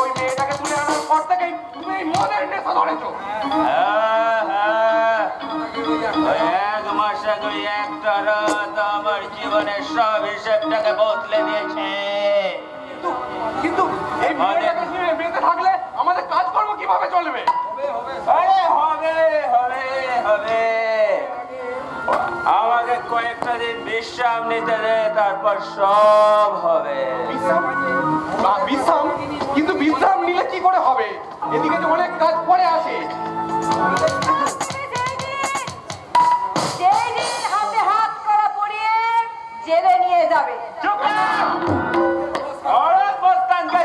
ওই মেয়েটাকে তুলে আনার পর থেকেই তুমি এই মদের নেশা ধরেছো। এক মাস আগে একটা রাত আমার জীবনের সব হিসেবটাকে বদলে দিয়েছে। কিন্তু এই মেয়েটাকে নিয়ে বেঁচে থাকলে আমাদের কাজকর্ম কিভাবে চলবে? আরে হবে হবে হবে, আমাকে কয়েকটা দিন বিশ্রাম নিতে দে, তারপর সব হবে। বিশ্রাম? কিন্তু বিশ্রাম নিলে কি করে হবে? এদিকে যে অনেক কাজ পড়ে আছে। হাতে হাত করা পড়িয়ে জেলে নিয়ে যাবে।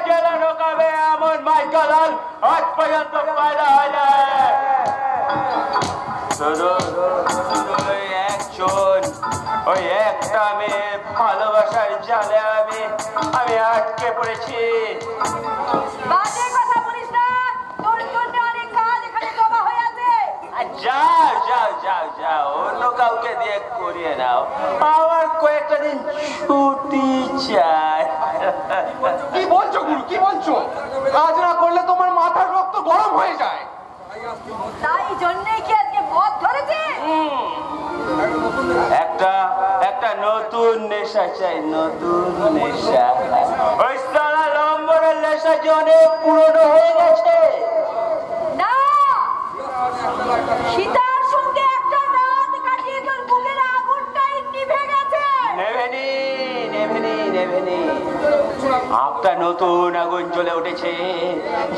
জেলে ঢোকাবে এমন মাইকেল আজ পর্যন্ত পয়দা হয় না। শুধু একজন, ওই একটা মেয়ে ভালোবাসার জালে আমি আটকে পড়েছি। বাজে কথা বলিস না, তোর জন্য অনেক কাজ এখানে জমা হয়ে আছে। যাও যাও যাও যাও, অন্য কাউকে দিয়ে করিয়ে নাও, আমার কয়েকটা দিন ছুটি চাই। কি বলছো গুরু, কি বলছো? কাজ না করলে তোমার মাথার রক্ত গরম হয়ে যায়। তাই জন্যই কি আজকে মদ ধরেছে? একটা নতুন নেশা চাই, নতুন নেশা। ওই সারা নম্বরের নেশা যে অনেক পুরনো হয়ে গেছে। না, সীতার সঙ্গে একটা রাত কাটিয়ে তোর বুকের আগুনটাই নিভে গেছে। নেভেনি নেভেনি নেভেনি, একটা নতুন আগুন জ্বলে উঠেছে,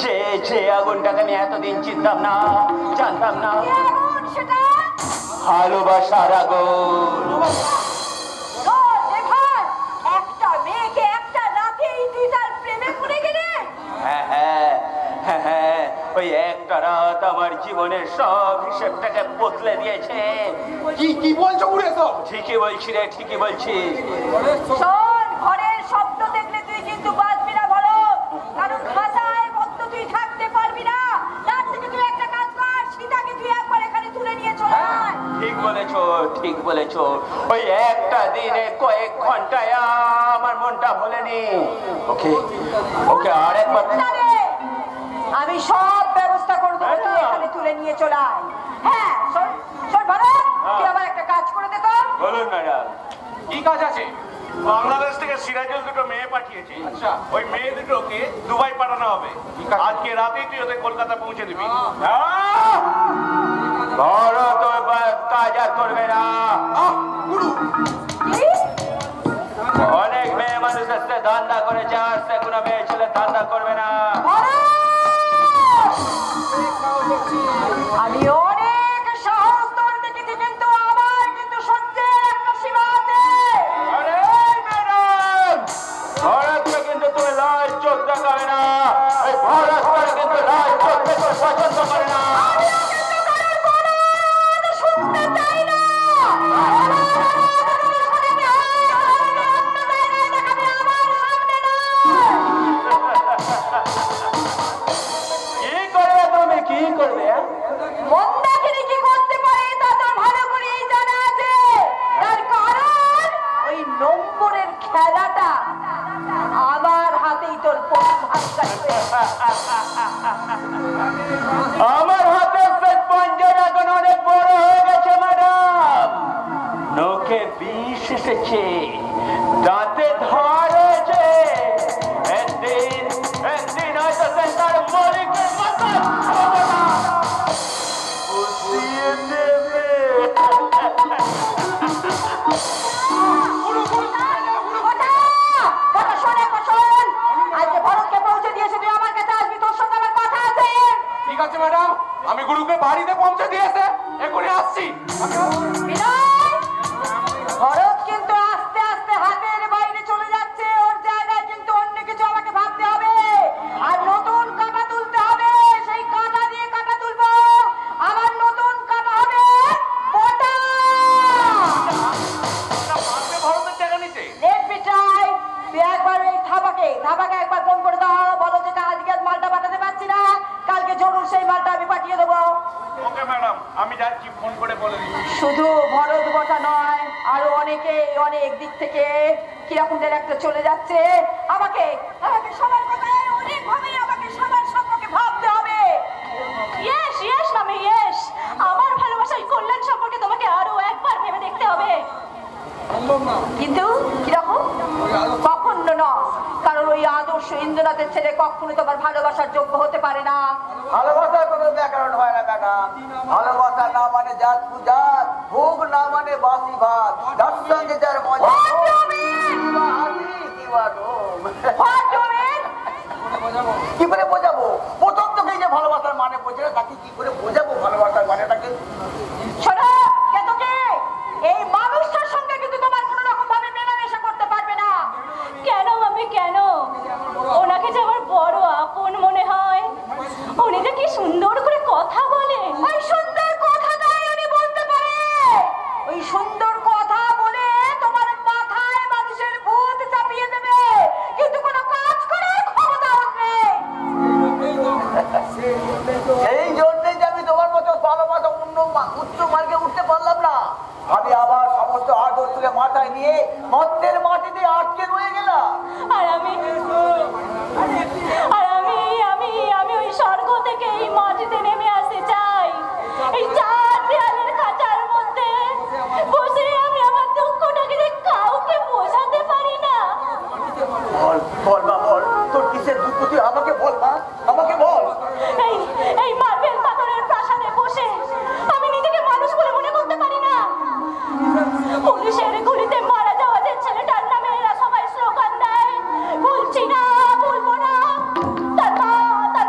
যে যে আগুনটাকে আমি এতদিন চিনতাম না, জানতাম না। কি আগুন সেটা? ভালোবাসার আগুন। একটা মেয়েকে একটা রাতেই তুই তার প্রেমে পড়ে গেলি? হ্যাঁ হ্যাঁ হ্যাঁ হ্যাঁ, ওই একটা রাত আমার জীবনের সব হিসেবটাকে বদলে দিয়েছে। কি কি বলছো গুরু এসব? ঠিকই বলছি রে, ঠিকই বলছি। শোন, ঘরের স্বপ্ন দেখলে তুই কিন্তু বাঁচবি না বলো, কারণ খাঁচায় বদ্ধ তুই থাকতে পারবি না। তার থেকে তুই একটা কাজ কর, সীতাকে তুই একবার এখানে তুলে নিয়ে চলে আয়। ঠিক বলেছো, ঠিক বলেছো। ওই একটা দিনে কয়েক ঘন্টায় আমার মনটা ভোলেনি। ওকে ওকে, আরেকবার। আমি সব ব্যবস্থা করে দেবো, তুই এখানে তুলে নিয়ে চলে আয়। হ্যাঁ শোন শোন ভারত, তুই আবার একটা কাজ করে দে তো। বলুন ম্যাডাম। কি কাজ আছে? বাংলাদেশ থেকে সিরাজুল দুটো মেয়ে পাঠিয়েছি। আচ্ছা। ওই মেয়ে দুটোকে দুবাই পাঠানো হবে। আজকে রাতেই তুই ওদের কলকাতা পৌঁছে দিবি। ভরত কাজ আর করবে না। গুরু, কি? অনেক মেয়ে মানুষ আসতে ধান্দা করেছে, আসতে কোনো মেয়ে ছেলে ধান্দা করবে না। আমি অনেক সাহস তোর দেখেছি, কিন্তু আমার কিন্তু সত্যের একটা সীমা আছে। আরে ম্যাডাম, ভরতকে কিন্তু তুমি লাল চোখ দেখাবে না। এই ভরত কিন্তু লাল চোখ দেখতে পছন্দ করে না। শুনতে চাই না। কি করবে তুমি, কি করবে? মন্দাকিনী কি করতে পারে তা তোর ভালো করেই জানা আছে। তার কারণ ওই নম্বরের খেলাটা আমার হাতেই তোর ভাগ কাটবে। আমার হাতে পঞ্জর এখন অনেক বড় হয়ে গেছে ম্যাডাম। নোকে বিষ এসেছে, দাঁতে ধার হয়েছে। একদিন একদিন হয়তো তার মলিকের মাথা বুঝিয়ে দেবে। আজকে ভরতকে পৌঁছে দিয়েছে, তুই আমার কাছে আসবি, তোর সঙ্গে আমার কথা আছে। ঠিক আছে ম্যাডাম, আমি গুরুকে বাড়িতে পৌঁছে দিয়েছে, এখনই আসছি। ভরত কিন্তু আস্তে আস্তে হাতের বাইরে চলে যাচ্ছে, ওর জায়গায় কিন্তু অন্য কিছু আমাকে ভাবতে হবে। আর নতুন কাঁটা তুলতে হবে, সেই কাঁটা দিয়ে কাঁটা তুলবো। আমার নতুন কাঁটা হবে মোটা। ভরতের জায়গা নিতে লেট মি ট্রাই। তুই একবার এই থাবাকে একবার ফোন করে দাও, বলো যে আজকে মালটা পাঠাতে পারছি না, কালকে জরুর সেই মালটা আমি পাঠিয়ে দেবো। ওকে ম্যাডাম, আমি যাচ্ছি, ফোন করে বলে দিচ্ছি। শুধু ভরত বটা নয়, আরো অনেকে অনেক দিক থেকে কিরকম একটা চলে যাচ্ছে। আমাকে আমাকে সবার কথায় অনেক ভাবে আমাকে কখনো তোমার ভালোবাসার যোগ্য হতে পারে না। ভালোবাসার কোনো ব্যাকরণ হয় না ম্যাডাম। ভালোবাসা না মানে জাত পূজাত, ভোগ না মানে বাসি ভাত, যার সঙ্গে যার মজা কি করে বোঝাবো? প্রথম তোকে যে ভালোবাসার মানে বোঝে না, তাকে কি করে বোঝাবো ভালোবাসার মানেটাকে? শোনো কেতকী, এই মানুষটার সঙ্গে কিন্তু তোমার কোনো রকম ভাবে মেলামেশা করতে পারবে না। কেন মামি কেন? ওনাকে যে আমার বড় আপন মনে হয়। উনি যে কি সুন্দর করে কথা বলে। ওই সুন্দর কথাটাই উনি বলতে পারে। ওই সুন্দর কথা বলে তোমার মাথায় মানুষের ভূত চাপিয়ে দেবে, কিন্তু কোনো কাজ করার ক্ষমতা ওর নেই। এই জন্যই যে আমি তোমার মতো ভালোবাসা উচ্চ মার্গে উঠতে পারলাম না। আমি আবার সমস্ত আদর তুলে মাথায় নিয়ে মর্তের মাটিতে আটকে রয়ে গেলাম। আর আমি ওই স্বর্গ থেকে এই মাটিতে নেমে আসতে চাই। এই চার দেয়ালের খাঁচার মধ্যে বসে আমি আমার দুঃখটাকে যে কাউকে বোঝাতে পারি না। বল বল মা বল, তোর কিসের দুঃখ তুই আমাকে বল মা, আমাকে বল। এই মার্বেল পাথরের প্রাসাদে বসে আমি নিজেকে মানুষ বলে মনে করতে পারি না। পুলিশের গুলিতে মারা যাওয়া যে ছেলেটার নামে এরা সবাই স্লোগান দেয়, বলছি না বলবো না। তার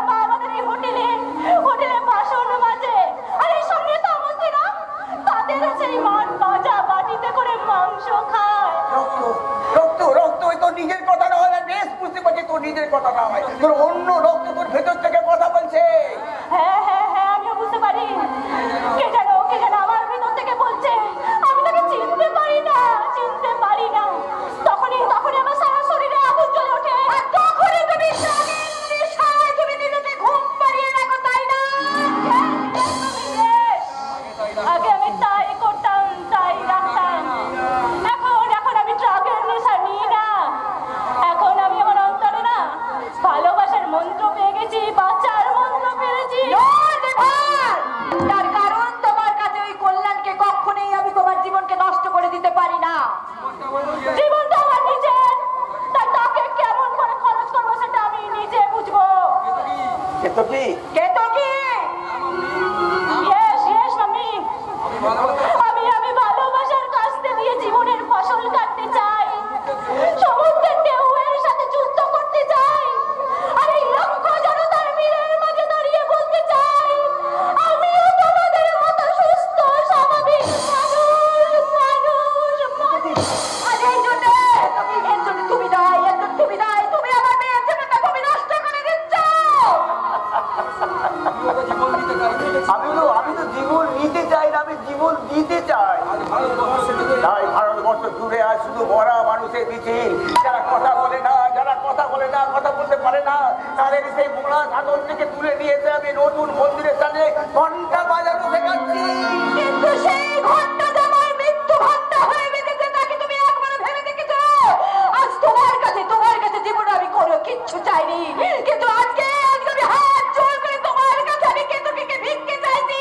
মা আমাদের এই হোটেলে বাসন মাজে। আর এই সঙ্গে তামসিরা তাদের সেই মাঠ ভাজা বাটিতে করে মাংস খায়। রক্ত রক্ত রক্ত, ওই তোর নিজের কথা না হয়, বেশ বুঝতে পারছি তোর নিজের কথা না হয়, তোর অন্য রক্ত তোর ভেতর থেকে কথা বলছে। হ্যাঁ আমিও বুঝতে পারি। কে যেন আমার ভিতর থেকে বলছে আমি তাকে চিনতে পারি না। তখনই আমার সারা শরীরে আগুন জ্বলে ওঠে। আর তখনই তুমি স্বামীর নেশায় তুমি নিজেকে ঘুম পাড়িয়ে রাখো, তাই না? আগে আমি তাই করতাম, তাই রাখতাম। এখন আমি ড্রাগের নেশা নিই না। এখন আমি আমার অন্তরে না ভালোবাসার মন্ত্র পেয়ে গেছি, বাচ্চার মন্ত্র পেয়েছি। তার কারণ তোমার কাছে ওই কল্যাণকে কখনোই আমি তোমার জীবনকে নষ্ট করে দিতে পারি না। জীবনটা আমার নিজের, তাই তাকে কেমন করে খরচ করবো সেটা আমি নিজে বুঝবো। কেতকী, কেতকী, Yes, মাম্মি। আমি ভালোবাসার কাস্তে দিয়ে জীবনের ফসল কাটতে চাই, সমুদ্রের ঢেউয়ের সাথে যুদ্ধ করতে চাই, আর এই লক্ষ জনতার ভিড়ের মাঝে দাঁড়িয়ে বলতে চাই আমিও তোমাদের মতো সুস্থ স্বাভাবিক মানুষ। আর এর জন্য তুমি দায়ী, তুমি আমার মেয়ের জীবনটা তুমি নষ্ট করে দিচ্ছ। আমি তো জীবন নিতে চাই না, আমি জীবন দিতে চাই। তাই ভারতবর্ষ জুড়ে আজ শুধু মরা মানুষের মিছিল। যারা কথা বলে না, কথা বলতে পারে না, তাদের সেই মোড়া সাধন থেকে তুলে নিয়েছে আমি নতুন মন্দিরের সামনে ঘন্টা বাজানো শেখাচ্ছি। কিন্তু সেই ঘন্টা আমার মৃত্যু ঘন্টা হয়ে বেঁচেছে, তাকে তুমি একবার ভেবে দেখেছো? আজ তোমার কাছে জীবনে আমি কোনো কিচ্ছু চাইনি, কিন্তু আজকে আমি হাত জোর করে তোমার কাছে আমি কেতকীকে ভিক্ষে চাইছি।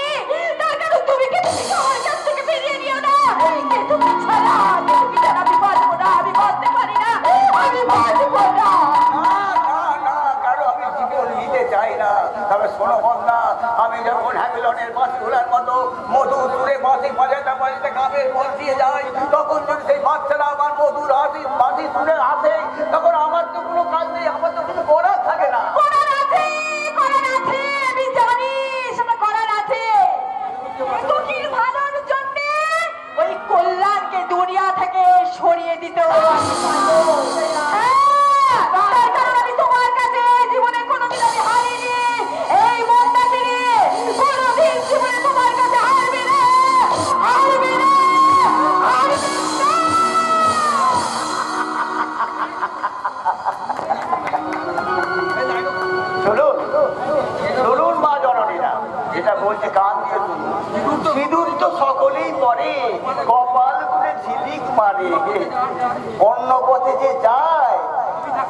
তার কারণ তুমি কেতকীকে আমার কাছ থেকে ফিরিয়ে নিও না। কেতকী ছাড়া আমি বাঁচবো না, আমি বাঁচতে পারি না, আমি বাঁচবো না। কারো আমি জীবন নিতে চাই না। তবে শোনো বন্ধা, আমি যখন হ্যামিলনের বাসগুলার মতো মধুর সুরে বাঁশি বাজাতে গ্রামের পথ দিয়ে যাই, তখন যদি সেই বাচ্চারা আমার মধুর বাঁশি সুরে আসে, তখন আমার তো কোনো কাজ নেই, আমার তো কোনো করার থাকে না। করার আছে, আমি জানি সেটা করার আছে। কেতকীর ভালোর জন্য ওই কল্যাণকে দুনিয়া থেকে সরিয়ে দিতে হবে। তার কারণ আমি তোমার কাছে জীবনে কোনোদিন আমি হারিনি, এই মনটাকে নিয়ে কোনোদিন জীবনে তোমার কাছে হারবে না। শুনুন মা জননীরা, যেটা বলছে কান দিয়ে শুনুন। সিঁদুর তো সকলেই পরে, কপাল করে ঝিলিক মারে। অন্য পথে যে যায়,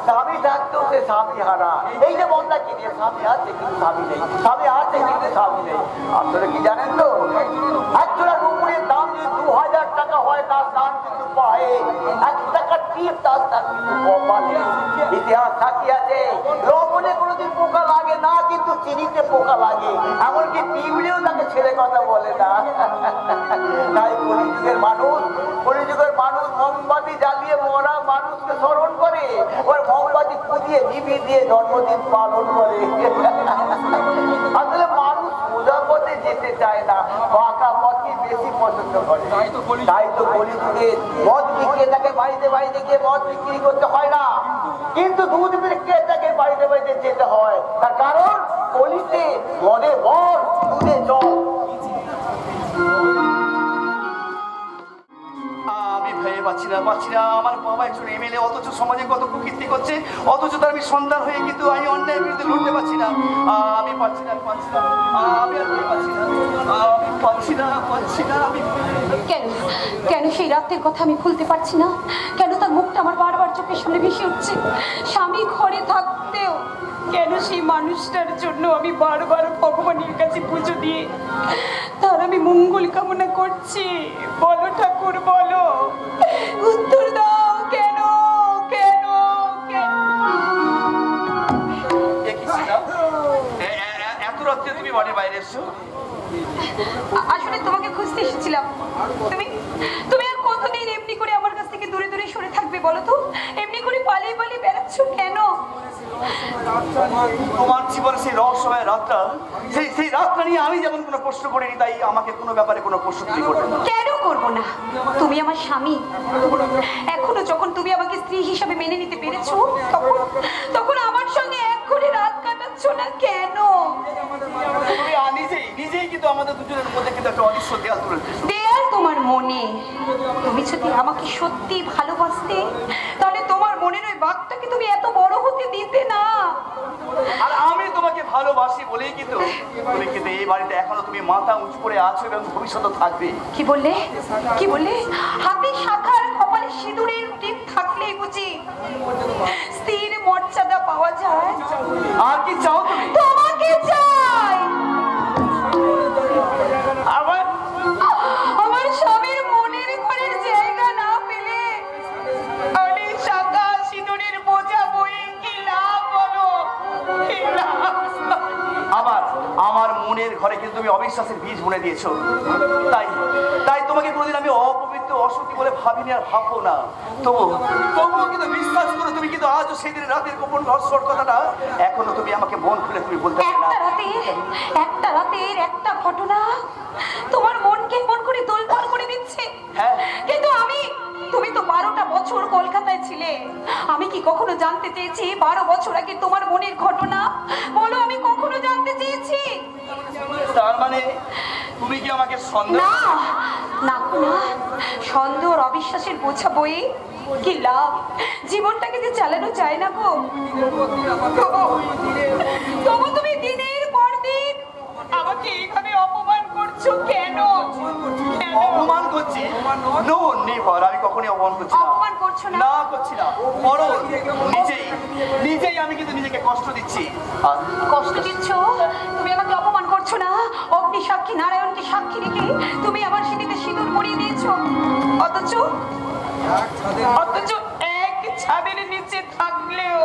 স্বামী থাকতেও সে স্বামী হারা। এই যে বন্ধা কি নিয়ে স্বামী আছে কিন্তু স্বামী নেই, স্বামী আছে কিন্তু স্বামী নেই। আসলে কি জানেন তো, একজোড়া রুপুরের দাম যদি 2000 টাকা হয় তার দান কিন্তু পায়ে, 1 টাকা টিপ তার কিন্তু কপালে। ইতিহাস সাক্ষী আছে, লবণে কোনোদিন পোকা লাগে না, কিন্তু চিনিতে পোকা লাগে, এমনকি পিঁপড়েও তাকে ছেড়ে কথা বলে না। তাই কলিযুগের মানুষ মোমবাতি জ্বালিয়ে মরা মানুষকে স্মরণ করে, ওর মোমবাতি পুড়িয়ে নিবি দিয়ে জন্মদিন পালন করে। আসলে মানুষ সোজা পথে যেতে চায় না, পাকা পথকে বেশি পছন্দ করে। তাই তো কলিযুগে মদ বিক্রেতাকে বাড়িতে বাড়িতে গিয়ে মদ বিক্রি করতে হয় না, কিন্তু দুধ বিক্রেতাকে বাড়িতে বাড়িতে যেতে হয়। তার কারণ কলিতে মদে মদ, দুধে জল। আমি ভেবে পাচ্ছি না আমার বাবা একজন এমএলএ, অথচ সমাজে কত কুকীর্তি করছে, অথচ তার আমি সন্তান হয়ে কিন্তু আমি অন্যায়ের বিরুদ্ধে লড়তে পারছি না। আমি পাচ্ছি না কেন সেই রাতের কথা আমি ভুলতে পারছি না? কেন তার মুখটা আমার বারবার চোখের সামনে ভেসে উঠছে? স্বামী ঘরে থাকতেও কেন সেই মানুষটার জন্য আমি বারবার ভগবানের কাছে পুজো দিয়ে তার আমি মঙ্গল কামনা করছি? বলো ঠাকুর, বলো, উত্তর দাও। কেন কেন কেন? এত রাত্রে তুমি বাড়ির বাইরে এসছো? আসলে তোমাকে খুঁজতে এসেছিলাম। তুমি আর কতদিন এমনি করে আমার কাছ থেকে দূরে দূরে সরে থাকবে বলো তো? এমনি করে পালিয়ে পালিয়ে বেড়াচ্ছ কেন? তোমার জীবনে সেই রহস্যময় রাতটা, সেই রাতটা নিয়ে আমি যেমন কোনো প্রশ্ন করিনি, তাই আমাকে কোনো ব্যাপারে কোনো প্রশ্ন তুমি করবে না। কেন করবো না? তুমি আমার স্বামী। এখনো যখন তুমি আমাকে স্ত্রী হিসাবে মেনে নিতে পেরেছো, তখন আমার সঙ্গে এক করে রাত কাটাচ্ছ না কেন? তুমি নিজেই কিন্তু আমাদের দুজনের মধ্যে কিন্তু একটা অদৃশ্য দেয়াল তুলে দিয়েছো। দেয়াল তোমার মনে। তুমি যদি আমাকে সত্যি ভালোবাসতে, তাহলে তোমার মনের ওই বাঘটাকে তুমি এত বড় হতে দিতে না। আর আমি তোমাকে ভালোবাসি বলেই কিন্তু এই বাড়িতে এখনো তুমি মাথা উঁচু করে আছো এবং ভবিষ্যতে থাকবে। কি বললে? হাতে শাখার কপালে সিঁদুরের টিপ থাকলেই বুঝি স্থির মর্যাদা পাওয়া যায়? আর কি চাও তুমি? তোমাকে চাই। আমার স্বামীর মনের ঘরের জায়গা না পেলে আমি শাখা সিঁদুরের বোঝা বই কি লাভ বলো? কি লাভ? আমার মনের ঘরে কিন্তু তুমি অবিশ্বাসের বীজ বুনে দিয়েছো। তাই তোমাকে কোনোদিন আমি অপবিত্র অসতী বলে ভাবিনি, আর ভাববো না। তবুও কিন্তু বিশ্বাস করো, তুমি কিন্তু আজও সেদিন রাতের গোপন রহস্যর কথাটা এখনো তুমি আমাকে মন খুলে তুমি বলতে পারো না। একটা রাতের একটা ঘটনা তোমার মনকে মন করে দোলপাল করে দিচ্ছে। হ্যাঁ, কিন্তু তুমি তো 12টা বছর কলকাতায় ছিলে। আমি কি কখনো জানতে চেয়েছি 12 বছর আগে তোমার মনের ঘটনা? বলো, আমি কখনো জানতে চেয়েছি? তার মানে তুমি কি আমাকে সন্দেহ? না, সন্দেহ আর অবিশ্বাসের বোঝা বই কি লাভ? জীবনটাকে যে চালানো যায় না গো। তবু তুমি দিনের পর দিন আমাকে এইভাবে অপমান করছো কেন? অপমান করছি? নো নেভার, আমি কখনোই অপমান করছি না। অপমান করছো না? না করছি না, বরং নিজেই আমি কিন্তু নিজেকে কষ্ট দিচ্ছি। কষ্ট দিচ্ছ? তুমি আমাকে অপমান করছো না? অগ্নি সাক্ষী নারায়ণকে সাক্ষী রেখে তুমি আমার সিঁথিতে সিঁদুর পরিয়ে দিয়েছো, অথচ এক ছাদের নিচে থাকলেও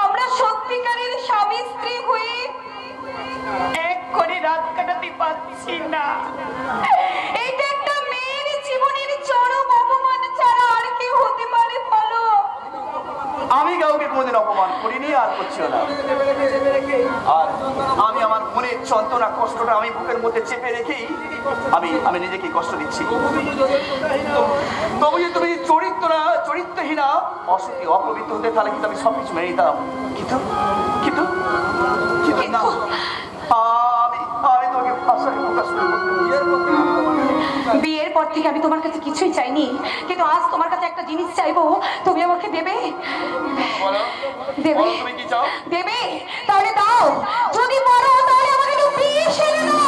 আমরা সত্যিকারের স্বামী স্ত্রী হয়ে এক করে রাত কাটাতে পারছি না। এইটা একটা মেয়ের জীবনের চরম অপমান ছাড়া আর কি হতে পারে বলো? আমি কাউকে কোনোদিন অপমান করিনি আর করছিও না। আর আমি আমার মনের যন্ত্রণা কষ্টটা আমি বুকের মধ্যে চেপে রেখেই আমি নিজেকে কষ্ট দিচ্ছি। তবু যে তুমি চরিত্রহীনা অসতী অপবিত্র হতে, তাহলে কিন্তু আমি সবকিছু মেনে নিতাম। কিন্তু না, আমি তোমাকে ভাষায় প্রকাশ করতে। বিয়ের পর থেকে আমি তোমার কাছে কিছুই চাইনি, কিন্তু আজ তোমার কাছে একটা জিনিস চাইবো, তুমি আমাকে দেবে? দেবে? তুমি কি চাও? দেবে? তাহলে দাও। যদি পারো তাহলে আমাকে একটু বিয়ে সেরে দাও।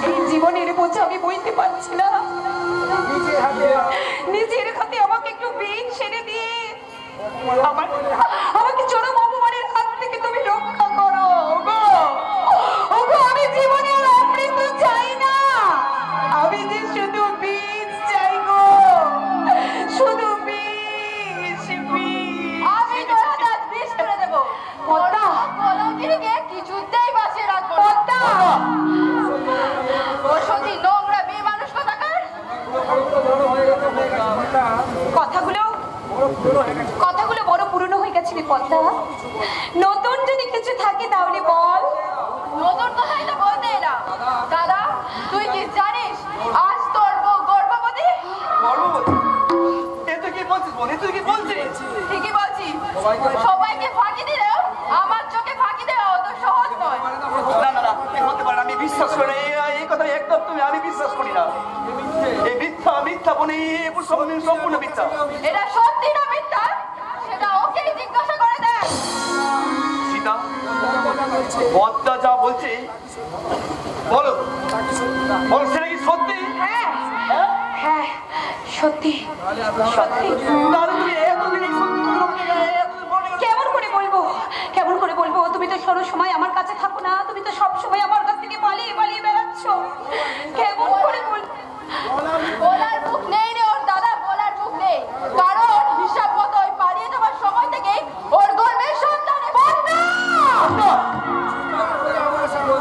এই জীবনের বোঝা আমি বইতে পারছি না। নিজের হাতে আমাকে একটু বিয়ে সেরে দিয়ে আমাকে চরম অপমানের হাত থেকে তুমি রক্ষা করো। ওগো, আমি জীবনে আর অমৃত চাই না। কথাগুলো বড় পুরনো হয়ে গেছে রে পদ্মা। নতুন যদি কিছু থাকে তাহলে বল। নতুন কথাই তো বলতে এলাম। দাদা, তুই কি জানিস আজ তোর বউ গর্ভবতী? গর্ভবতী? এ তুই কি বলছিস বোন? এ তুই কি বলছিস? ঠিকই বলছি। সবাইকে ফাঁকি দিলেও আমার চোখে ফাঁকি দেওয়া অত সহজ নয়। না না না, এ হতে পারে না, আমি বিশ্বাস করি না। এই কথা একদম আমি বিশ্বাস করি না। এই মিথ্যা মিথ্যা বোন, সম্পূর্ণ মিথ্যা। এটা সত্যি না মিথ্যা সেটা ওকেই জিজ্ঞাসা করে দেখ। সীতা, পদ্মা যা বলছে বলো, বলো সেটা কি সত্যি? হ্যাঁ হ্যাঁ সত্যি সত্যি। তাহলে তুমি এতদিন এই সত্যি বলে আমাকে এতদিন বলে গেলে? কেমন করে বলবো, কেমন করে বলবো? তুমি তো সব সময় আমার কাছে থাকো না, তুমি তো সব সময় আমার কাছ থেকে পালিয়ে পালিয়ে বেড়াচ্ছ। কেমন করে বলবো? বলার মুখ নেই রে ওর দাদা, বলার মুখ নেই। কারণ হিসাব মতো ওই পালিয়ে যাওয়ার সময় থেকে ওর গর্ভের সন্তান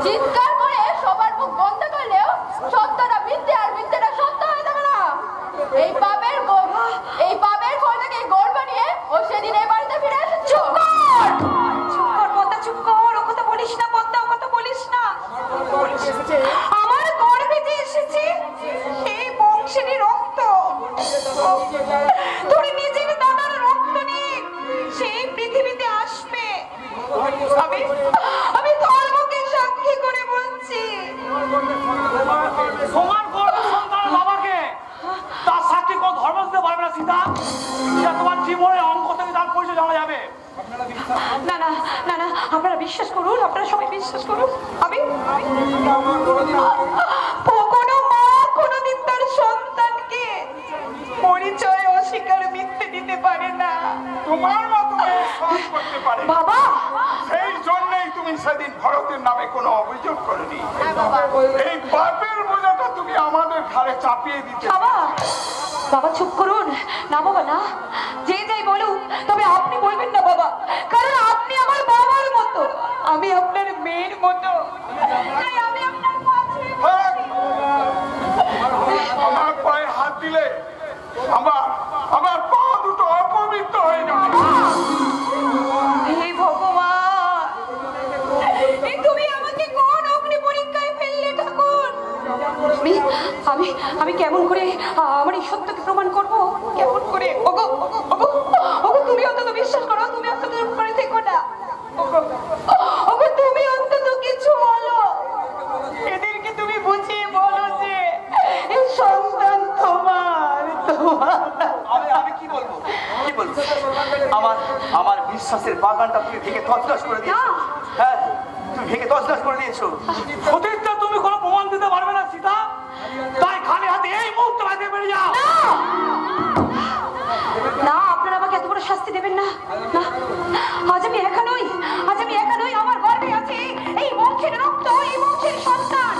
চিৎকার করে সবার মুখ বন্ধ করলেও সত্যটা মিথ্যে আর মিথ্যেটা সত্য হয়ে যাবে না। এই পাপের ফল থেকে গর্ভ নিয়ে ও সেদিন এই বাড়িতে ফিরে এসেছে। চুপ কর পদ্মা, চুপ কর। ও কথা বলিস না পদ্মা, ও কথা বলিস না। আমার গর্ভে যে এসেছে সেই বংশেরই রক্ত, তোর নিজের দাদার রক্ত নিয়ে সেই পৃথিবীতে আসবে। আমি ধর্মকে সাক্ষী করে বলছি। তোমার গর্ভ সন্তান বাবাকে তার সাক্ষী কোন ধর্ম দিতে পারবে না সীতা। এটা তোমার জীবনের অঙ্ক থেকে তার পরিচয় জানা যাবে। না না না না, আপনারা বিশ্বাস করুন, আপনারা সবাই বিশ্বাস করুন। আমি কোনো মা কোনোদিন তার সন্তানকে পরিচয় অস্বীকার মিথ্যে দিতে পারে না। তোমার মতো মেয়ে সব করতে পারে। বাবা, সেই জন্যই তুমি সেদিন ভরতের নামে কোনো অভিযোগ করনি। এই পাপের বোঝাটা তুমি আমাদের ঘাড়ে চাপিয়ে দিতে। বাবা বাবা চুপ করুন না বাবা, না। যে যাই বলুন, তবে আপনি বলবেন না বাবা, কারণ আপনি আমার বাবার মতো, আমি আপনার মেয়ের মতো। তাই আমি আপনার কাছে আমার পায়ে হাত দিলে আমার পা দুটো অপবিত্র হয়ে যাবে। হে ভগবান, তুমি আমাকে কোন অগ্নি পরীক্ষায় ফেললে ঠাকুর? আমি কেমন করে আমার এই সত্যকে প্রমাণ করব? কেমন করে? ওগো ওগো ওগো, তুমি অন্তত বিশ্বাস করো, তুমি অন্তত করে থেকো না। ওগো তুমি অন্তত কিছু বলো, এদেরকে তুমি বুঝিয়ে বলো যে এই সন্তান তোমার। আমি কি বলবো, কি বলবো? আমার বিশ্বাসের বাগানটা তুমি ভেঙে তছনছ করে দিয়েছো। হ্যাঁ, তুমি ভেঙে তছনছ করে দিয়েছো। সতীর্থা তুমি কোনো প্রমাণ দিতে পারবে না সীতা, তাই খালি হাতে এই মুহূর্তে বাইরে বেরিয়ে যাও। না, আপনারা আমাকে এত বড় শাস্তি দেবেন না। না, আজ আমি একা নই, আজ আমি একা নই। আমার গর্ভে আছে এই বংশের রক্ত, এই বংশের সন্তান।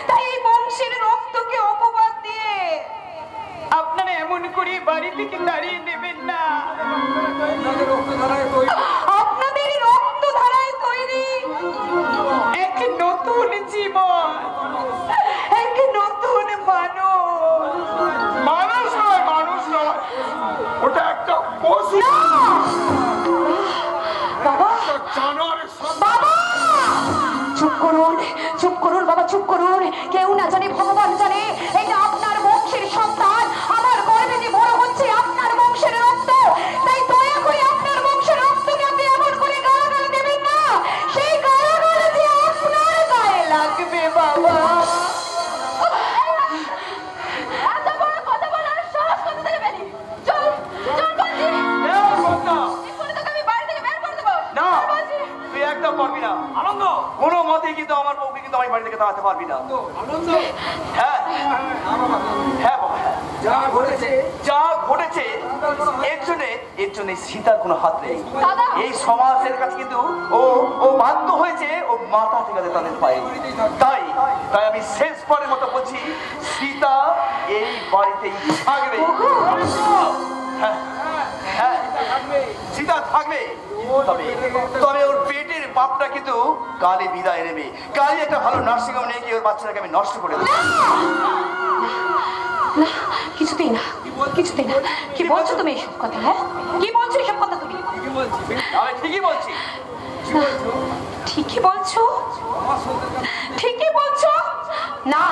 তাই এই বংশের রক্তকে অপবাদ দিয়ে আপনারা এমন করে বাড়ি থেকে দাঁড়িয়ে নেবেন না। আপনাদের রক্ত ধারায় তৈরি এক নতুন জীবন, এক নতুন মানুষ নয়, ওটা একটা পশু। বাবা জানোয়ারের সন্তান। বাবা চুপ করুন বাবা, চুপ করুন। কেউ না জানে, ভগবান জানে, এটা আপনার বংশের সন্তান। আমার গর্ভে যে বড় হচ্ছে আপনার বংশের রক্ত। তাই দয়া করে আপনার বংশের রক্তকে আপনি এমন করে গালাগাল দেবেন না। সেই গালাগাল যে আপনার গায়ে লাগবে বাবা। এত বড় কথা বলার সাহস কোথা থেকে পেলি? চল চল বলছি, এক্ষুনি তোকে আমি বাড়ি থেকে বের করে দেবো। না, বলছি। তুই একদম পারবি না। আনন্দ, কোনো মতে কিন্তু আমার বউকে কিন্তু আমি বাড়ি থেকে তাড়াতে পারবি না। হ্যাঁ হ্যাঁ বাবা, হ্যাঁ। যা ঘটেছে এর জন্য সীতার কোনো হাত নেই। দাদা। এই সমাজের কাছে কিন্তু ও বাধ্য হয়েছে ও মাথা ঠিকাতে তাদের পায়ে। তাই আমি শেষবারের মতো বলছি, সীতা এই বাড়িতেই থাকবে। হ্যাঁ হ্যাঁ, সীতা থাকবে। তবে ওর পেটের পাপটা কিন্তু কালে বিদায় নেবে। কালে একটা ভালো নার্সিংহোম নিয়ে গিয়ে ওর বাচ্চাটাকে আমি নষ্ট করে দেবো। না, কিছুতেই না, কিছুতেই না। কি বলছো তুমি এইসব কথা? হ্যাঁ, কি বলছো এইসব কথা তুমি? আমি ঠিকই বলছি। না, ঠিকই বলছো, ঠিকই বলছো। না,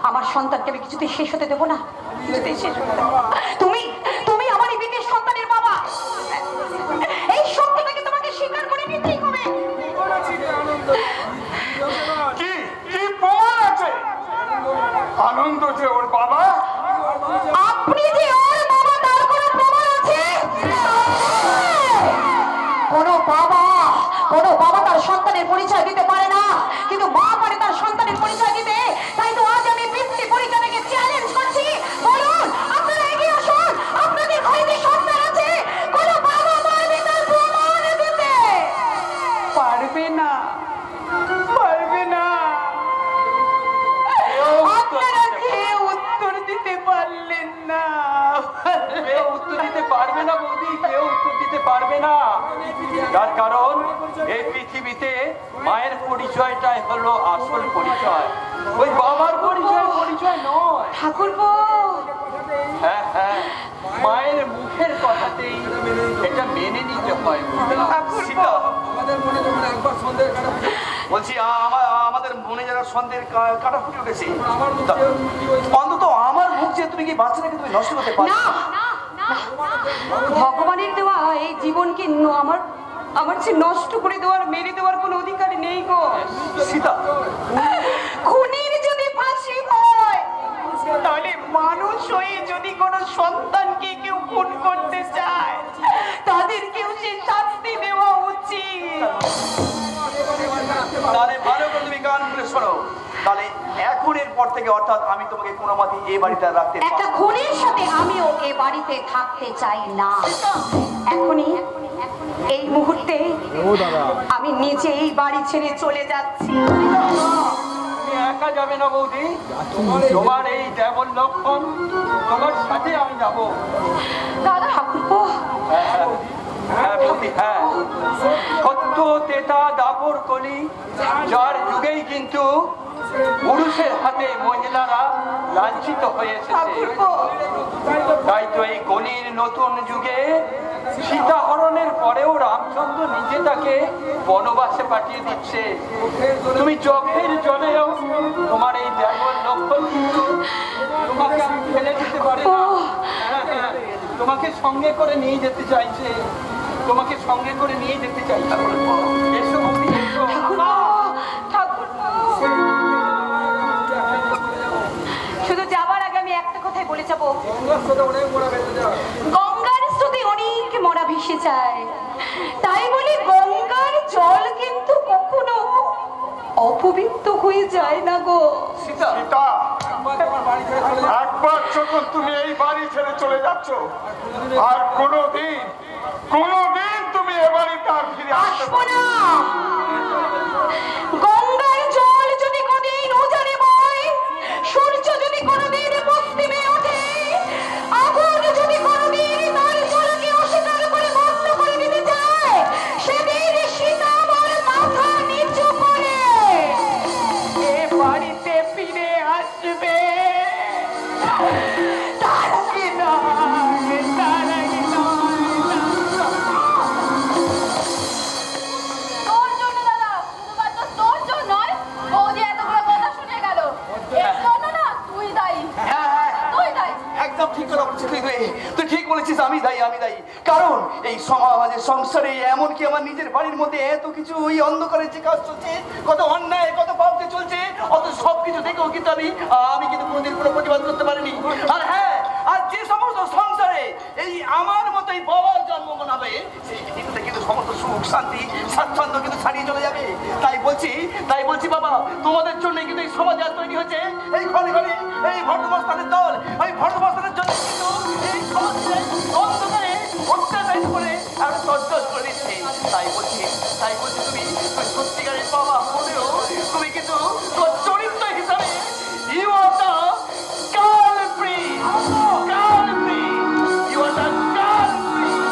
আমার সন্তানকে আমি কিছুতেই শেষ হতে দেবো না, কিছুতেই শেষ হতে দেবো না। তুমি তুমি আমার এই বিদেশ সন্তানের বাবা, এই সত্যটাকে তোমাকে স্বীকার করে নিতেই হবে। কি কি প্রমাণ আছে আনন্দ যে ওর বাবা? আপনি যে ওর বাবা তার কোনো প্রমাণ আছে? কোনো বাবা তার সন্তানের পরিচয় দিতে পারে না, কিন্তু মা পারে তার সন্তানের পরিচয় দিতে। তাই তো আজ আমি পিতৃ পরিজনকে চ্যালেঞ্জ করছি, বলুন আপনারা এগিয়ে আসুন, আপনাদের ঘরে যে সন্তান আছে কোনো বাবা পারবে তার প্রমাণ দিতে? পারবে না, পারবে না। আপনারা কেউ উত্তর দিতে পারলেন না। কেউ উত্তর দিতে পারবে না বৌদি, কেউ উত্তর দিতে পারবে না। তার কারণ এই পৃথিবীতে মায়ের পরিচয়টাই হলো আসল পরিচয়, ওই বাবার পরিচয় নয়। ঠাকুরপো, হ্যাঁ হ্যাঁ, মায়ের মুখের কথাতেই এটা মেনে নিতে হয়। সীতা, বলছি আমাদের মনে যারা সন্দেহের কাটা ফুটে উঠেছে, অন্তত আমার মুখ যে তুমি কি বাচ্চাটাকে তুমি নষ্ট করতে পারো না, ভগবানের দেওয়া এই জীবনকে আমার যে নষ্ট করে দেওয়ার, মেরে দেওয়ার কোনো অধিকার নেই গো। সীতা, খুনির যদি ফাঁসি হয়, তাহলে মানুষ হয়ে যদি কোনো সন্তানকে কেউ খুন করতে চায়, তাদেরকেও সে শাস্তি দেওয়া উচিত। তাহলে ভালো করে তুমি গান খুলে শোনো। তাহলে এখনের পর থেকে, অর্থাৎ আমি তোমাকে কোনো মতে এই বাড়িতে রাখতে পারবো না। একটা খুনির সাথে আমিও এ বাড়িতে থাকতে চাই না। এখনই, এই মুহূর্তে আমি নিজে এই বাড়ি ছেড়ে চলে যাচ্ছি। তুমি একা যাবে না বৌদি, তোমার এই দেবর লক্ষণ, তোমার সাথে আমি যাবো। দাদা, ঠাকুরপো, হ্যাঁ বৌদি, হ্যাঁ। সত্য তেতা দাপর কলি, যার যুগেই কিন্তু পুরুষের হাতে মহিলারা লাঞ্ছিত হয়ে এসেছে। ঠাকুরপো, তাই তো এই কলির নতুন যুগে সীতা হরণের পরেও রামচন্দ্র নিজে তাকে বনবাসে পাঠিয়ে দিচ্ছে। তুমি চোখের জলেও তোমার এই দেবর লক্ষণ কিন্তু তোমাকে আমি ফেলে দিতে পারি না। হ্যাঁ, হ্যাঁ, তোমাকে সঙ্গে করে নিয়ে যেতে চাইছে, তোমাকে সঙ্গে করে নিয়ে যেতে চাইছে। এসো বৌদি, এসো। ঠাকুরপো, শুধু যাবার আগে আমি একটা কথাই বলে যাবো, গঙ্গার স্রোতে অনেক মরা ভেসে যায়, তাই বলে গঙ্গার জল কিন্তু কখনো অপবিত্র হয়ে যায় না গো। সীতা, সীতা, একবার যখন তুমি এই বাড়ি ছেড়ে চলে যাচ্ছ, আর কোনোদিন তুমি এ বাড়িতে আর ফিরে আসতে আসবো না। গঙ্গার জল যদি কোনদিন উজানে বয়, সূর্য যদি কোনদিন পশ্চিমে ওঠে, আগুন যদি কোনদিন তার জলকে অস্বীকার করে বন্ধ করে দিতে চায়, সেদিন সীতা আমার মাথা নিচু করে এ বাড়িতে ফিরে আসবে। তার আগে নয়, তার আগে নয়। তোর জন্য দাদা, শুধুমাত্র তোর জন্যই বৌদি এতগুলো কথা শুনে গেল। এর জন্য না তুই দায়ী, হ্যাঁ হ্যাঁ, তুই দায়ী। একদম ঠিক কথা বলছিস তুই ঠিক বলেছিস। আমি দায়ী, আমি দায়ী। কারণ এই সমাজে, সংসারে, এমনকি আমার নিজের বাড়ির মধ্যে এত কিছু ওই অন্ধকারের যে কাজ চলছে, কত অন্যায়, কত পাপকে চলছে, অত সবকিছু দেখেও কিন্তু আমি কিন্তু কোনোদিন কোনো প্রতিবাদ করতে পারিনি। আর হ্যাঁ, আর যে সমস্ত সংসারে এই আমার মতো এই বাবার জন্মগ্রহণ হবে, সেই পৃথিবীতে কিন্তু সমস্ত সুখ, শান্তি, স্বাচ্ছন্দ্য কিন্তু ছাড়িয়ে চলে যাবে। তাই বলছি বাবা, তোমাদের জন্য কিন্তু এই সমাজ আজ তৈরি হয়েছে। এই ঘরে ঘরে এই ভট্টমস্তানের দল, এই ভট্টমস্তানের জন্য কিন্তু এই সমাজে অন্ধকারে অত্যাচারিত করে একটা তজ্জল করে দিচ্ছে। তাই বলছি তুমি সত্যিকারের বাবা হলেও তুমি কিন্তু তোর চরিত্র হিসাবে you are the culprit, you are the culprit।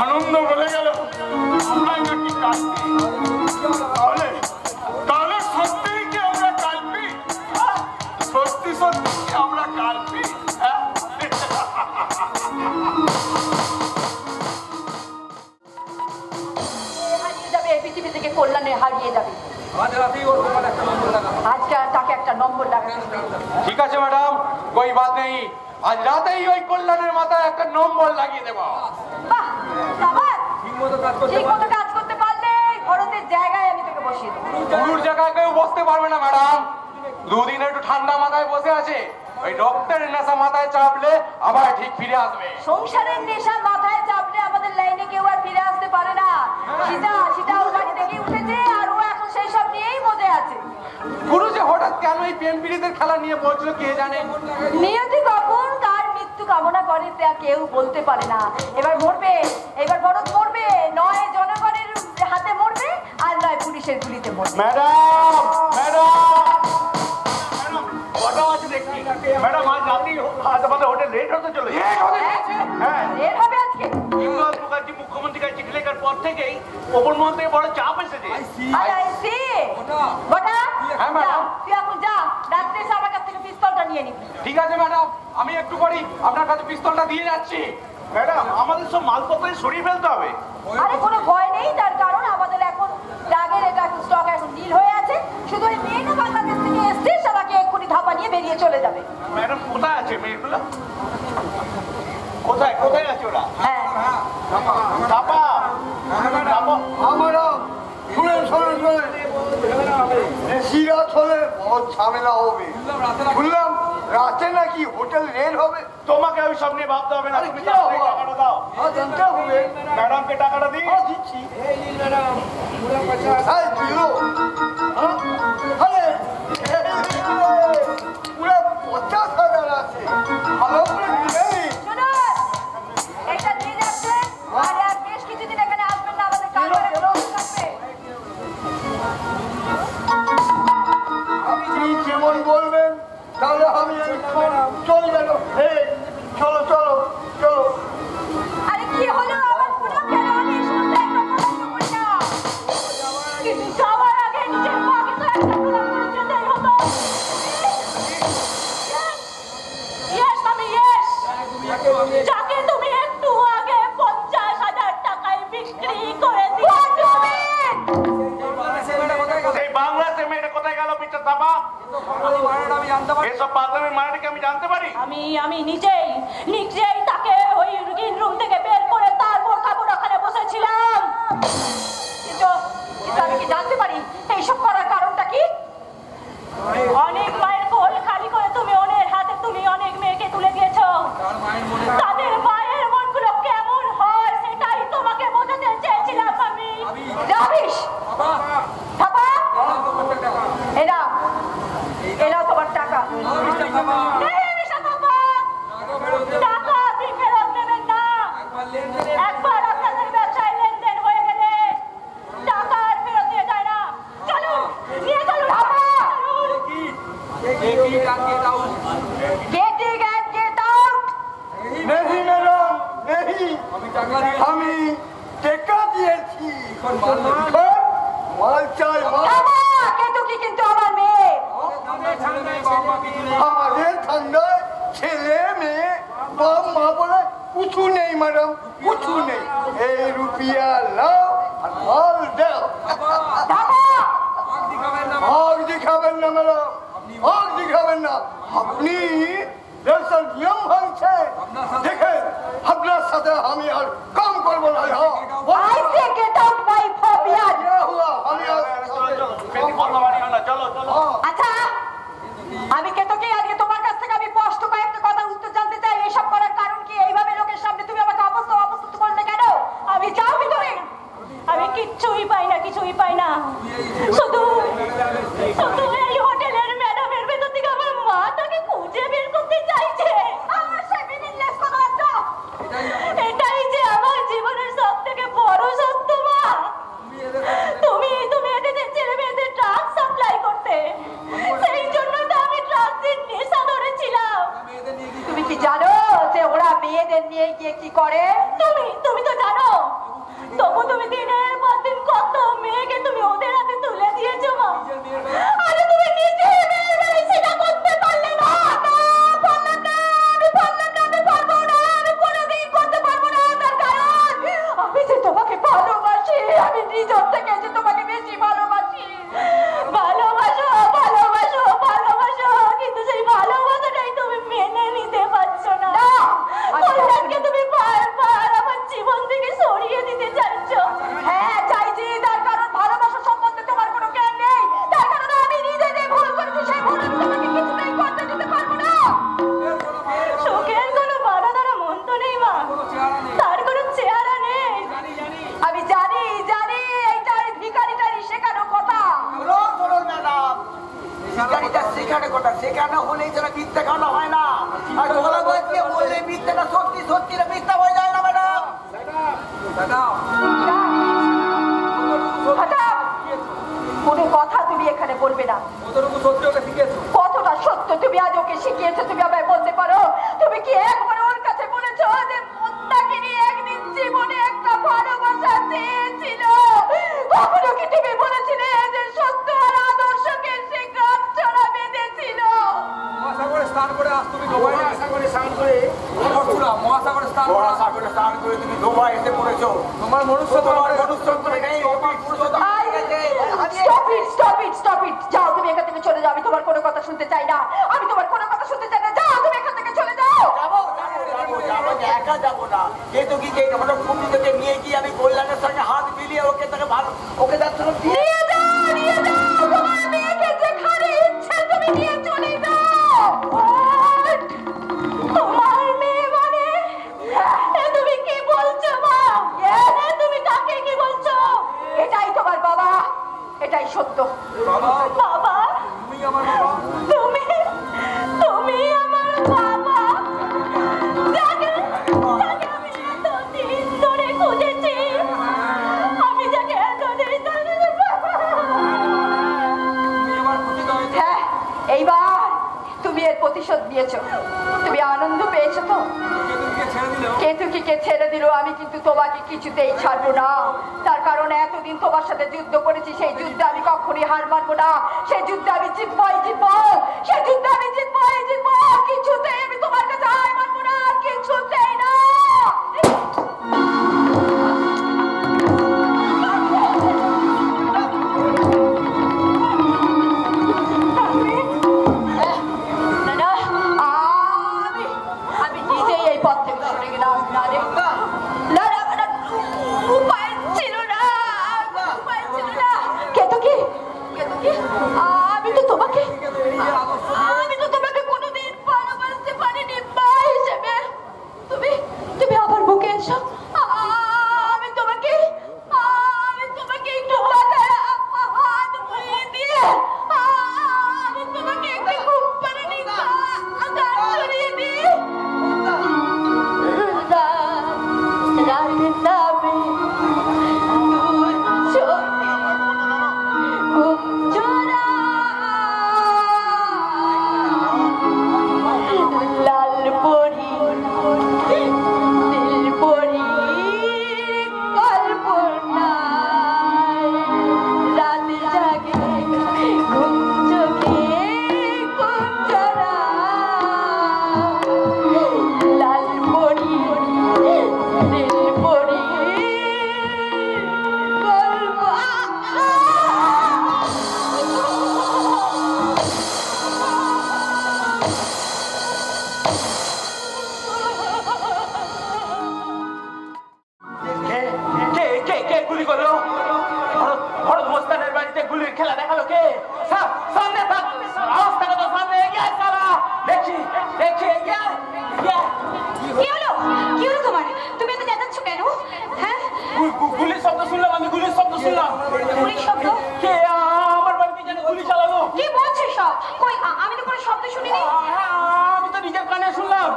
Anand বলে গেল আমরাই নাকি কালপি? তাহলে সত্যিই কি আমরা কালপি? কল্যাণে হারিয়ে যাবে। আজকে আর তাকে একটা নম্বর লাগাতে হবে। ঠিক আছে ম্যাডাম, কোই বাত নেই, আজ রাতেই ওই কল্যাণের মাথায় একটা নম্বর লাগিয়ে দেবো। বাহ, সাবাস। ঠিক মতো কাজ করতে পারলে ভরতের জায়গায় আমি তোকে বসিয়ে দেবো। গুরুর জায়গায় কেউ বসতে পারবে না ম্যাডাম। দুদিন একটু ঠান্ডা মাথায় বসে আছে, ওই ডক্টরের নেশা মাথায় চাপলে আবার ঠিক ফিরে আসবে। সংসারের নেশা মাথায় চাপলে আমাদের লাইনে কেউ আর ফিরে আসতে পারে না। সীতা ওর গাড়ি থেকে উঠেছে আর ও এখন সেই সব নিয়েই মজে আছে। গুরু যে হঠাৎ কেন এই প্রেম পীড়িতের খেলা নিয়ে বলছিল কে জানে। নিয়তি কখন তার মৃত্যু কামনা করে তা কেউ বলতে পারে না। এবার মরবে, এবার ভরত মরবে, নয় জনগণের হাতে মরবে আর নয় পুলিশের গুলিতে মরবে। ম্যাডাম ম্যাডাম আজ রাতেই আমাদের হোটেল লেট হতে চলেছে। হ্যাঁ, এর হবে আজকে। ইন্দ্রনাথ মুখার্জি মুখ্যমন্ত্রীর কাছে চিঠি লেখার পর থেকেই ওপর মহল থেকে বড় চাপ এসেছে। হ্যাঁ, ম্যাডাম। তুই এখন যা, রাত্রে এসে আমার কাছ থেকে পিস্তলটা নিয়ে নিবি। ঠিক আছে ম্যাডাম, আমি একটু করি আপনার কাছে পিস্তলটা দিয়ে যাচ্ছি। ম্যাডাম আমাদের সব মালপত্র সরিয়ে ফেলতে হবে। আরে কোনো ভয় নেই, তার কারণ আমাদের এখন রাগের এটা স্টক এখন নীল হয়ে আছে। শুধু ওই মেয়েটা বাংলাদেশ থেকে এসছে, সবাইকে এক্ষুনি ধাপা নিয়ে বেরিয়ে চলে যাবে। ম্যাডাম কোথায় আছে মেয়েগুলো? কোথায় কোথায় আছে ওরা? হ্যাঁ, চাপা ঝামেলা হবে। শুনলাম রাতে নাকি হোটেল রেল হবে। তোমাকে ওই সব নিয়ে ভাবতে হবে না, তুমি তাড়াতাড়ি টাকাটা দাও। জানতে হবে। ম্যাডামকে টাকাটা দিই। দিচ্ছি। দিল। আরে পুরো 50,000 আছে। ভালো করে দিলেই। শুনুন, এটা দিয়ে যাচ্ছে আর বেশ কিছুদিন এখানে আসবেন না, আমাদের কারবারে খবর থাকবে। আপনি যেমন বলবেন তাহলে আমি চলে গেল। চলো চলো চলো। আরে কি হলো আমার পুরো কেন আমি শুনতে একটা প্রশ্ন করি না। কিন্তু যাওয়ার আগে নিজের মাকে তো একটা প্রণাম করে যেতেই হতো। Yes, আমি yes। যাকে তুমি একটু আগে 50,000 টাকায় বিক্রি করে দিয়েছো। সেই বাংলা মেয়েটা কোথায় গেল? পিঠা চাপা এসব পাগলামের মানেটা কি আমি জানতে পারি? আমি নিজেই তাকে ওই রুম থেকে বের করে তার বোরখা ওখানে বসেছিলাম। কিন্তু আমি কি জানতে পারি এইসব করার কারণটা কি? অনেক মায়ের কোল খালি করে তুমি অনেক মেয়েকে তুলে দিয়েছো। তাদের মায়ের মনগুলো কেমন হয় সেটাই তোমাকে বোঝাতে চেয়েছিলাম আমি। রাবিশ বাবা, এরা তোমার টাকা। টাকা আপনি ফেরত নেবেন না। একবার আপনাদের ব্যবসায় লেনদেন হয়ে গেলে টাকা আর ফেরত দিয়ে যায় না। চলুন, নিয়ে চলুন। नहीं मैडम नहीं, আমি টাকা দিয়েছি। মাল চাই কিন্তু আমার মেয়ে আমাদের ঠান্ডায় ছেলে মেয়ে বাপ মা বলে কিছু নেই ম্যাডাম, কিছু নেই। এই রুপিয়া লাও আর মাল দাও। ভাগ দেখাবেন না ম্যাডাম, ভাগ দেখাবেন না। আপনি দেশের নিয়ম ভাঙছে। দেখেন আপনার সাথে আমি আর কাম করবো না। আচ্ছা, আমি কেতকি আজকে তোমার কাছ থেকে আমি স্পষ্ট কয়েকটা কথা উত্তর জানতে চাই। এইসব করার কারণ কি? এইভাবে লোকের সামনে তুমি আমাকে অপস্তুত করলে কেন? আমি চাও কি তুমি? আমি কিছুই পাই না। শুধু এই হোটেলের ম্যাডামের ভেতর থেকে আমার মাটাকে খুঁজে বের করতে চাইছে। আমার সে মিনিংলেস কথাবার্তা। এটাই যে আমার জীবনের সব থেকে বড় সত্য মা। তুমি এদের ছেলে মেয়েদের ড্রাগ সাপ্লাই করতে, সেই জন্য তো আমি ড্রাগসের নেশা ধরেছিলাম। তুমি কি জানো যে ওরা মেয়েদের নিয়ে গিয়ে কি করে? তুমি তো জানো, তবু তুমি দিনের পর দিন কত মেয়েকে তুমি ওদের হাতে তুলে দিয়েছো মা। আরে তুমি নিজে মেয়ের সেটা করতে পারলে না। আমি পারবো না, আমি কোনোদিন করতে পারবো না। তার কারণ আমি যে তোমাকে ভালোবাসি, আমি নিজের থেকে যে তোমাকে বেশি মিথ্যে কথা হয় না। আর গলা বাজিয়ে বললে মিথ্যেটা সত্যি, সত্যিটা মিথ্যা হয়ে যায় না ম্যাডাম। কোনো কথা তুমি এখানে বলবে না। কতটা সত্য তুমি আজ ওকে শিখিয়েছো তুমি আমায় বলতে পারো? তুমি কি একবার ওর কাছে বলেছো যে মন্দাকিনী একদিন জীবনে একটা ভালোবাসা চেয়েছিল? কখনো কি তুমি বলেছিলে যে সত্য আর আদর্শকে সে গাছ ছড়া বেঁধেছিল? মহাসাগরে স্নান করে তুমি ধোবা এসে পড়েছো। তোমার মনুষ্যত্ব নেই। Stop it! যাও তুমি এখান থেকে চলে যাও। আমি তোমার কোনো কথা শুনতে চাই না। যাও তুমি এখান থেকে চলে যাও। একা যাবো না। যেহেতু কি খুঁটি থেকে নিয়ে গিয়ে আমি কল্যাণের সঙ্গে হাত মিলিয়ে ওকে তাকে ভালো ওকে তার জন্য নিয়ে যাও। তোমার মেয়েকে যেখানে ইচ্ছে তুমি নিয়ে চলে যাও। তোমার মেয়ে মানে? তুমি কি বলছো মা? তুমি কাকে কি বলছো? এটাই তোমার বাবা, এটাই সত্য। বাবা তুমি আমার বাবা। যাকে আমি এতদিন ধরে খুঁজেছি, আমি যাকে এতদিন ধরে হ্যাঁ, এইবার তুমি এর প্রতিশোধ দিয়েছো। তুমি আনন্দ পেয়েছো তো? কেতুকিকে ছেড়ে দিল। আমি কিন্তু তোমাকে কিছুতেই ছাড়বো না। তার কারণ এতদিন তোমার সাথে যুদ্ধ করেছি, সেই যুদ্ধে আমি কখনই হার মানবো না। সেই যুদ্ধে আমি জিতবই। কিছুতেই আমি তোমার কাছে হার মানবো না, কিছুতেই না। আমি নিজেই এই পথ থেকে সরে গেলাম। উপায় ছিল না। কেতুকি, আমি তো তোমাকে কোনোদিন ভালোবাসতে পারিনি মা হিসেবে। তুমি আমার বুকে এসো। আমি তোমাকে একটু মাথায় হাত বুলিয়ে দিয়ে আমি তোমাকে একটু ঘুম পাড়ানি গান শুনিয়ে দিই। রাতের নামে লাল পরি নীল পরি কল্পনায় রাত জাগে ঘুম চোখে কুঞ্জরা। লাল পরি নীল পরি কে গুলি করলো? ভরত মোস্তানের বাড়িতে গুলির খেলা দেখালো কে? সামনে থাক, আওয়াজ থাকে তো সামনে এগিয়ে আয় সালা। দেখছি এগিয়ে আয়। কি হলো তোমার? তুমি এত চেঁচাচ্ছ কেন? হ্যাঁ, গুলির শব্দ শুনলাম। গুলির শব্দ কে? আমার বাড়িতে যেন গুলি চালালো। কি বলছিস সব? কই আমি তো কোনো শব্দ শুনিনি। আমি তো নিজের কানে শুনলাম।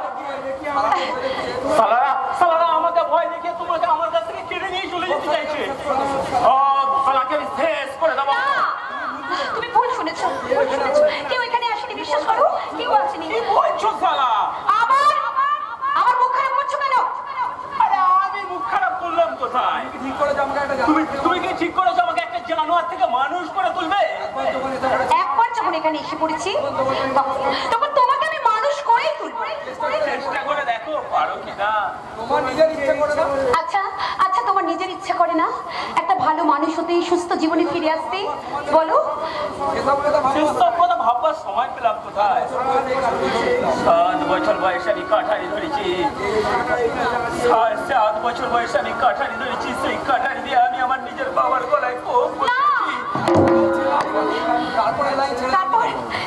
সালারা আমাকে ভয় দেখিয়ে তোমাকে আমার কাছ থেকে কেড়ে নিয়ে চলে যেতে চাইছে। সালাকে আমি শেষ করে দেবো। তুমি ভুল শুনেছো। কেউ এখানে আসেনি, বিশ্বাস করো। কেউ আসেনি। কি বলছো সালা? আমার মুখ খারাপ করছো কেন? আরে আমি মুখ খারাপ করলাম কোথায়? তুমি কি ঠিক করেছো আমাকে একটা জানোয়ার থেকে মানুষ করে তুলবে? একবার যখন এখানে এসে পড়েছি তখন তোমাকে আমি মানুষ করেই তুলবো। চেষ্টা করে দেখো পারো কিনা। আচ্ছা তোমার নিজের ইচ্ছা করে না একটা ভালো মানুষ হতে, সুস্থ জীবনে ফিরে আসতে? বলো। সেসব কথা ভাববার সময় পেলাম কোথায়? 7 বছর বয়সে আমি কাঠারি ধরেছি। 7 বছর বয়সে আমি কাঠারি ধরেছি। সেই কাঠারি দিয়ে আমি আমার নিজের বাবার গলায় কোপ বসেছি।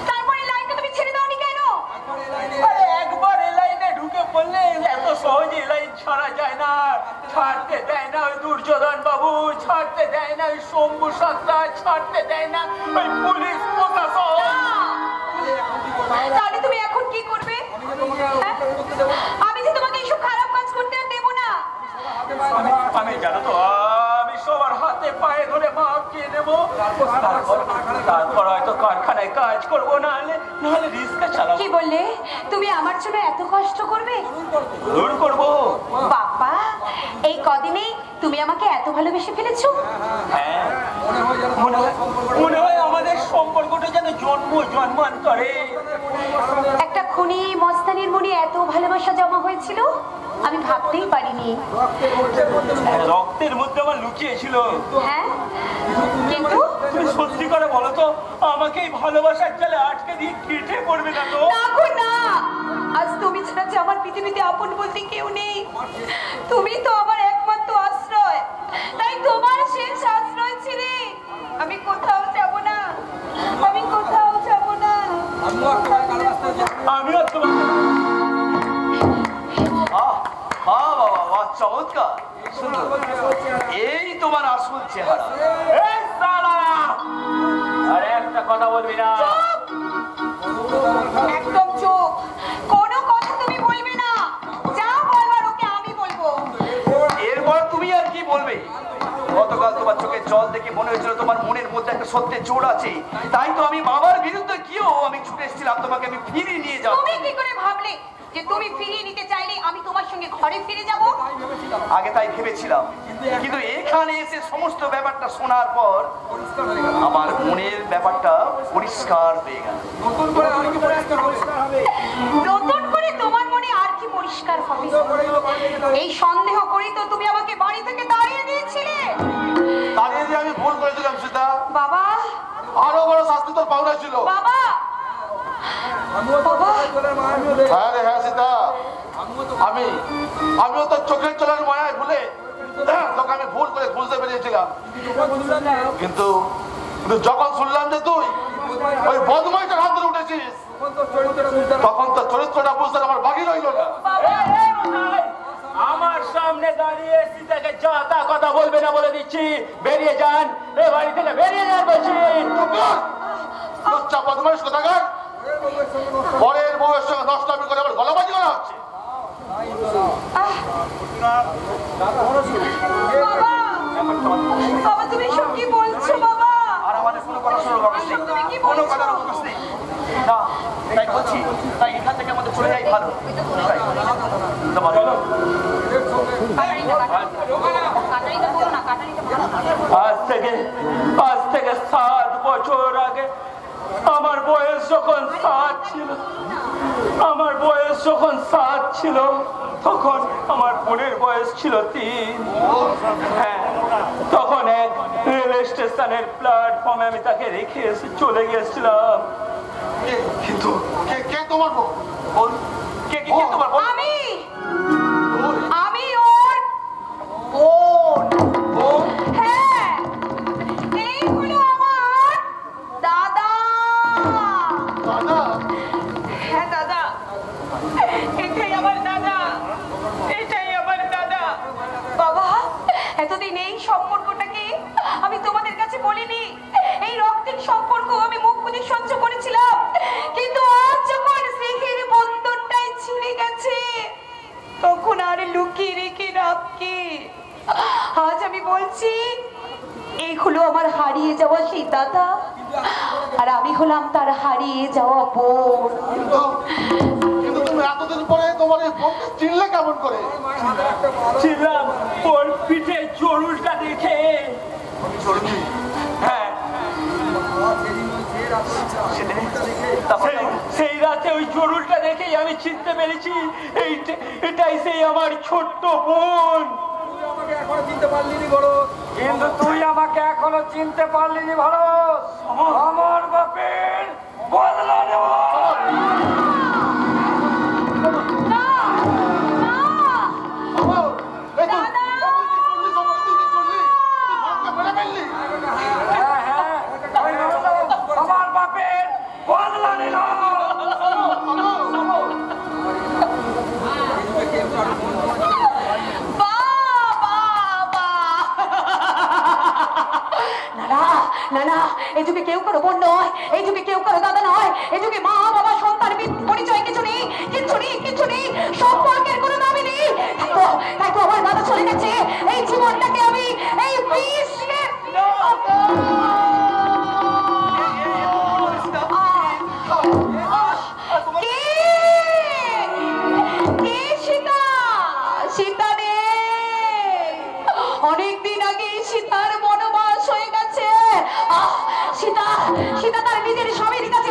তারপরে লাইনটা তুমি ছেড়ে দাওনি কেন? আরে একবার এই লাইনে ঢুকে পড়লে এত সহজে এই লাইন ছাড়া যায় না। ছাড়তে দেয় না ওই দুর্যোধন বাবু, ছাড়তে দেয় না ওই শম্ভু সত্তা, ছাড়তে দেয় না ওই পুলিশ প্রশাসন। তাহলে তুমি এখন কি করবে? হ্যাঁ? আমি যে তোমাকে এইসব খারাপ কাজ করতে আর দেবো না। আমি জানো তো আমি সবার হাতে পায়ে ধরে মাপ দিয়ে নেবো, তারপর হয়তো কারখানায় কাজ করবো, নাহলে রিস্কা চালাবো। কি বললে? তুমি আমার জন্য এত কষ্ট করবে? দূর করবো। বাবা, এই কদিনেই তুমি আমাকে এত ভালোবেসে ফেলেছো। হ্যাঁ, মনে হয় আমাদের সম্পর্কটা যেন জন্মান্তরে। একটা খুনি মস্তানির মনে এত ভালোবাসা জমা হয়েছিল, আমি ভাবতেই পারিনি। রক্তের মধ্যে আমার লুকিয়েছিল। হ্যাঁ, কিন্তু তুমি সত্যি করে বলো তো, আমাকে এই ভালোবাসার জালে আটকে দিয়ে কেটে পড়বে না তো? না গো না, আজ তুমি ছাড়া যে আমার পৃথিবীতে আপন বলতে কেউ নেই। তুমি তো আমার একমাত্র আশ্রয়, তাই তোমার শেষ আশ্রয় ছেড়ে আমি কোথাও যাব না, আমি কোথাও যাব না। আমিও তোমাকে চমৎকার, সুন্দর, এই তোমার আসল চেহারা। এই শালা! আরে একটা কথা বলবি না? একদম চুপ, কোনো কথা তুমি বলবে না। যা বলবার ওকে আমি বলবো। এরপর তুমি আর কি বলবে? গতকাল তোমার চোখে জল দেখে মনে হয়েছিল তোমার মনের মধ্যে একটা সত্যের জোর আছে, তাই তো আমি বাবার বিরুদ্ধে গিয়েও আমি ছুটে এসেছিলাম তোমাকে আমি ফিরিয়ে নিয়ে যাবো। তুমি কি করে ভাবলে যে তুমি ফিরিয়ে নিতে চাইলে আমি তোমার সঙ্গে ঘরে ফিরে যাব? আগে তাই ভেবেছিলাম, কিন্তু এখানে এসে সমস্ত ব্যাপারটা শোনার পর আমার মনের ব্যাপারটা পরিষ্কার হয়ে গেল। নতুন করে তোমার মনে আর কি পরিষ্কার হবে? এই সন্দেহ করেই তো তুমি আমাকে বাড়ি থেকে তাড়িয়ে দিয়েছিলে। তাড়িয়ে দিয়ে আমি ভুল করেছিলাম সীতা, বাবা, আরো বড় শাস্তি তোর পাওনা ছিল। বাবা, বাবা, হ্যাঁ রে হ্যাঁ সীতা, আমিও তোর চোখের চলার মায়ায় ভুলে তোকে আমি ভুল করে বুঝতে পেরেছিলাম, কিন্তু যখন শুনলাম যে তুই ওই বদমাইটার হাত ধরে উঠেছিস, তখন তোর চরিত্রটা বুঝতে আমার বাকি রইল না। আমার সামনে দাঁড়িয়ে সীতাকে যা তা কথা বলবে না বলে দিচ্ছি। বেরিয়ে যান, এ বাড়ি থেকে বেরিয়ে যান বলছি। লজ্জা বদমাইশ কোথাকার, পরের বউয়ের সঙ্গে নষ্টামি করে আবার গলাবাজি করা হচ্ছে। বাবা, তুমি সব কি বলছো বাবা? আর আমাদের কোনো কথা শোনার অবকাশ নেই, কোনো কথার অবকাশ নেই। না, তাই বলছি, তাই এখান থেকে আমাদের চলে যাই ভালো। আজ থেকে 7 বছর আগে আমার বয়স যখন 7 ছিল, তখন আমার বোনের বয়স ছিল 3। হ্যাঁ, তখন এক রেল স্টেশনের প্ল্যাটফর্মে আমি তাকে রেখে এসে চলে গেছিলাম। কিন্তু কে তোমার বউ? বল, কে তোমার বল? আমি ওর বোন। হ্যাঁ, এই হলো আমার দাদা। হ্যাঁ দাদা, এটাই আমার দাদা, এটাই আমার দাদা। বাবা, এতদিন এই সম্পর্কটাকে আমি তোমাদের কাছে বলিনি, এই রক্তের সম্পর্ক আমি মুখ বুজে সহ্য করেছিলাম, কিন্তু আজ যখন স্নেহের বন্ধনটাই ছিঁড়ে গেছে, তখন আর লুকিয়ে রেখে লাভ কি? আজ আমি বলছি, এই হলো আমার হারিয়ে যাওয়া সেই দাদা, আর আমি হলাম তার হারিয়ে যাওয়া বোন। কিন্তু তুমি এতদিন পরে তোমার এই বোনকে চিনলে কেমন করে? ছিলাম ওর পিঠে জরুলটা দেখে। হ্যাঁ, সেই রাতে ওই জরুলটা দেখেই আমি চিনতে পেরেছি এটাই সেই আমার ছোট্ট বোন। কিন্তু তুই আমাকে এখনো চিনতে পারলিনি ভালো। আমার বাপের বদলা নেব। না, না, এই তো, দাদা! তুই কি করলি? তুই কি করলি? তুই বোনকে মেরে ফেললি? হ্যাঁ, হ্যাঁ, ওই হলো আমার বাপের বদলা নিল। না না, এই যুগে কেউ কারো বোন নয়, এই যুগে কেউ কারো দাদা নয়, এই যুগে মা বাবা সন্তান পরিচয় কিছু নেই, কিচ্ছু নেই, কিচ্ছু নেই, সম্পর্কের কোনো নামই নেই। তাই তো আমার দাদা চলে গেছে। এই জীবনটাকে আমি এই বিষকে অনেকদিন আগে সীতার বনবাস হয়ে গেছে। সীতা তার নিজের স্বামীর কাছে